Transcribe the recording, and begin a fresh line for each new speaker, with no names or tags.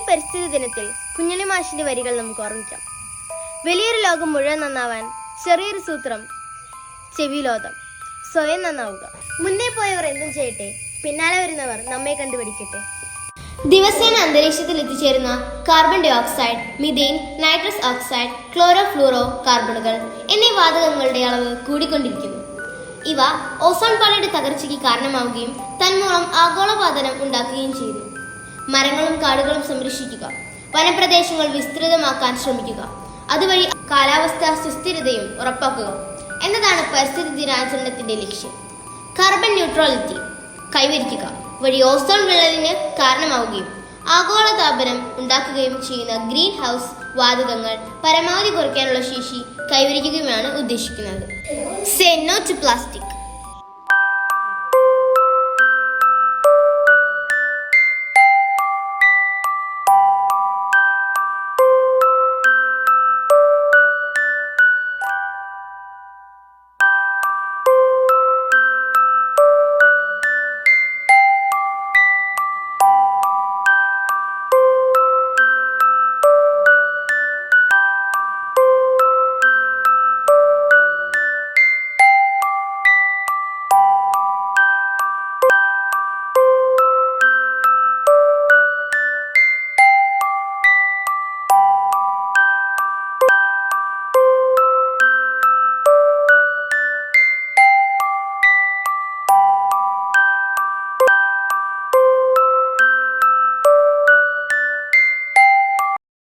പരിസ്ഥിതി ദിനത്തിൽ കുഞ്ഞുണ്ണി മാഷിന്റെ വരികൾ നമുക്ക് ഓർമ്മിക്കാം. വലിയൊരു ലോകം മുഴുവൻ നന്നാവാൻ ചെറിയൊരു സൂത്രം ചെവിയിലോതം. സ്വയം നന്നാവുക. മുന്നേ പോയവർ എന്തും ചെയ്യട്ടെ, പിന്നാലെ വരുന്നവർ നമ്മെ കണ്ടുപിടിക്കട്ടെ. ദിവസേന അന്തരീക്ഷത്തിൽ എത്തിച്ചേരുന്ന carbon dioxide, methane, nitrous oxide, ക്ലോറോ ഫ്ലൂറോ കാർബണുകൾ എന്നീ വാതകങ്ങളുടെ അളവ് കൂടിക്കൊണ്ടിരിക്കുന്നു. ഇവ ഓസോൺ പാളിയുടെ തകർച്ചയ്ക്ക് കാരണമാവുകയും തന്മൂലം ആഗോളതാപനം ഉണ്ടാക്കുകയും ചെയ്യുന്നു. മരങ്ങളും കാടുകളും സംരക്ഷിക്കുക, വനപ്രദേശങ്ങൾ വിസ്തൃതമാക്കാൻ ശ്രമിക്കുക, അതുവഴി കാലാവസ്ഥാ സുസ്ഥിരതയും ഉറപ്പാക്കുക എന്നതാണ് പരിസ്ഥിതി ദിനാചരണത്തിന്റെ ലക്ഷ്യം. കാർബൺ ന്യൂട്രാലിറ്റി കൈവരിക്കുക വഴി ഓസോൺ വിള്ളലിന് കാരണമാവുകയും ആഗോളതാപനം ഉണ്ടാക്കുകയും ചെയ്യുന്ന ഗ്രീൻ ഹൗസ് വാതകങ്ങൾ പരമാവധി കുറയ്ക്കാനുള്ള ശേഷി കൈവരിക്കുകയുമാണ് ഉദ്ദേശിക്കുന്നത്. Say no to plastic.